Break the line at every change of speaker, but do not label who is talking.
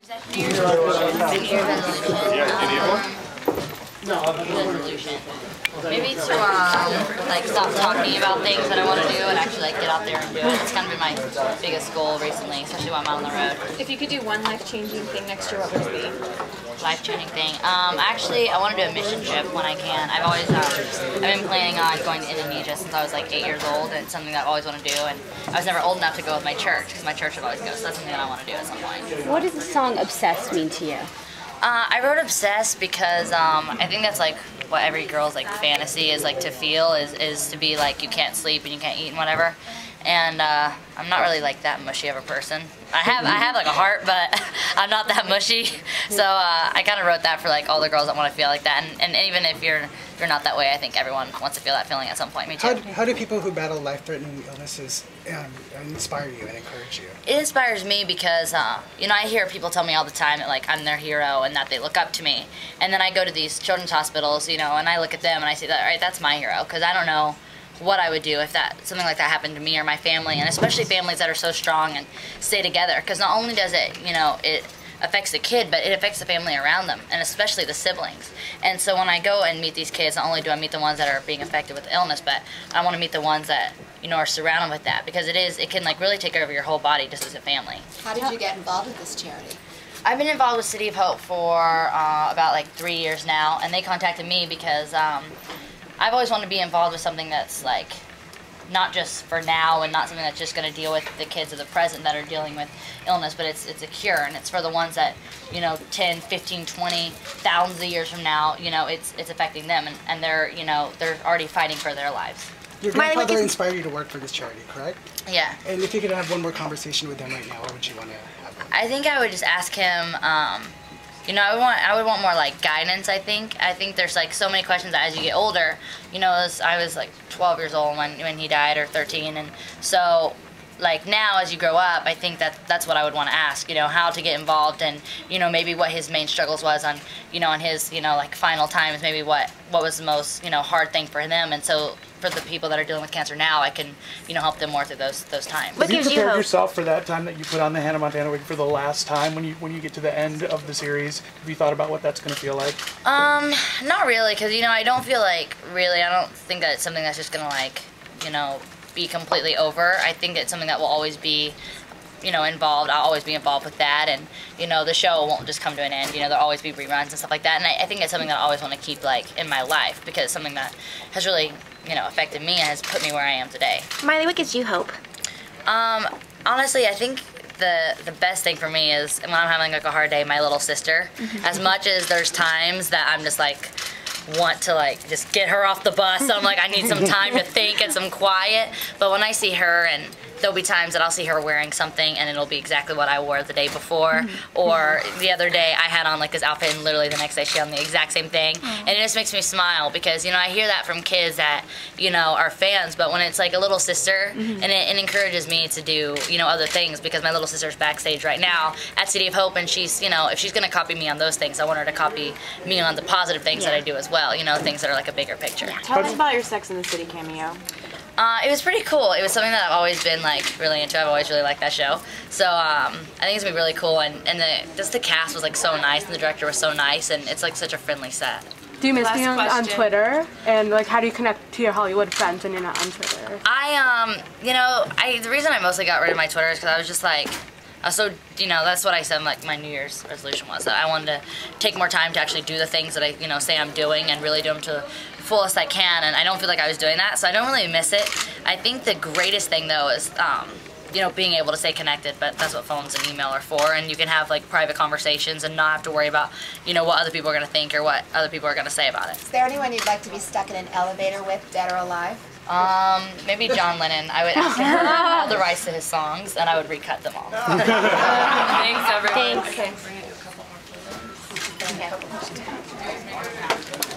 Resolution. Maybe to like stop talking about things that I want to do and actually like get out there and do it. It's kind of been my biggest goal recently, especially when I'm out on the road.
If you could do one life-changing thing next year, what would it be?
Life-changing thing. Actually, I want to do a mission trip when I can. I've always I've been planning on going to Indonesia since I was like 8 years old, and it's something that I've always wanted to do. And I was never old enough to go with my church because my church would always go. So that's something that I want to do at some point.
What does the song "Obsessed" mean to you?
I wrote "Obsessed" because I think that's like what every girl's like fantasy is, like to feel is to be like you can't sleep and you can't eat and whatever. And I'm not really like that mushy of a person. I have like a heart, but I'm not that mushy. So I kind of wrote that for like all the girls that want to feel like that. And even if you're not that way, I think everyone wants to feel that feeling at some point. Me too.
How do people who battle life-threatening illnesses inspire you and encourage you?
It inspires me because you know, I hear people tell me all the time that like I'm their hero and that they look up to me. And then I go to these children's hospitals, you know, and I look at them and I say that, all right, that's my hero, because I don't know what I would do if something like that happened to me or my family, and especially families that are so strong and stay together, because not only does it, you know, it affects the kid, but it affects the family around them, and especially the siblings. And so when I go and meet these kids, not only do I meet the ones that are being affected with illness, but I want to meet the ones that, you know, are surrounded with that, because it can like really take over your whole body just as a family.
How did you get involved with this charity?
I've been involved with City of Hope for about like 3 years now, and they contacted me because I've always wanted to be involved with something that's like not just for now and not something that's just going to deal with the kids of the present that are dealing with illness, but it's a cure, and it's for the ones that, you know, 10, 15, 20, thousands of years from now, you know, it's affecting them, and they're, you know, they're already fighting for their lives.
Your grandfather inspired you to work for this charity, correct?
Yeah.
And if you could have one more conversation with him right now, what would you want to have?
I think I would just ask him, you know, I would want more like guidance. I think there's like so many questions that as you get older, you know, I was like 12 years old when he died, or 13, and so like now as you grow up, I think that's what I would want to ask, you know, how to get involved, and you know, maybe what his main struggles was on, you know, on his, you know, like final times, maybe what was the most, you know, hard thing for them, and so for the people that are dealing with cancer now, I can, you know, help them more through those times.
Have you prepared yourself for that time that you put on the Hannah Montana wig for the last time when you get to the end of the series? Have you thought about what that's going to feel like?
Not really, because, you know, I don't feel like, really, I don't think that it's something that's just going to, like, you know, be completely over. I think it's something that will always be, you know, involved. I'll always be involved with that, and you know, the show won't just come to an end. You know, there'll always be reruns and stuff like that, and I think it's something that I always want to keep like in my life, because it's something that has really, you know, affected me and has put me where I am today.
Miley, what gives you hope?
Honestly, I think the best thing for me is when I'm having like a hard day, my little sister. As much as there's times that I'm just like want to like just get her off the bus, so I'm like, I need some time to think and some quiet, but when I see her, and there'll be times that I'll see her wearing something and it'll be exactly what I wore the day before, or the other day I had on like this outfit and literally the next day she had on the exact same thing, and it just makes me smile, because, you know, I hear that from kids that, you know, are fans, but when it's like a little sister, and it encourages me to do, you know, other things, because my little sister's backstage right now at City of Hope, and she's, you know, if she's gonna copy me on those things, I want her to copy me on the positive things that I do as well, you know, things that are like a bigger picture.
Tell us about your Sex and the City cameo.
It was pretty cool. It was something that I've always been like really into. I've always really liked that show. So I think it's gonna be really cool, and just the cast was like so nice, and the director was so nice, and it's like such a friendly set.
Do you miss being on Twitter? And like, how do you connect to your Hollywood friends when you're not on Twitter?
You know, the reason I mostly got rid of my Twitter is because I was just like, so, you know, that's what I said, like, my New Year's resolution was, that I wanted to take more time to actually do the things that I, you know, say I'm doing, and really do them to the fullest I can, and I don't feel like I was doing that, so I don't really miss it. I think the greatest thing, though, is, you know, being able to stay connected, but that's what phones and email are for, and you can have, like, private conversations and not have to worry about, you know, what other people are going to think or what other people are going to say about it.
Is there anyone you'd like to be stuck in an elevator with, dead or alive?
Maybe John Lennon. I would ask him for all the rights to his songs, and I would recut them all.
Thanks, everyone.
Thanks.
Okay.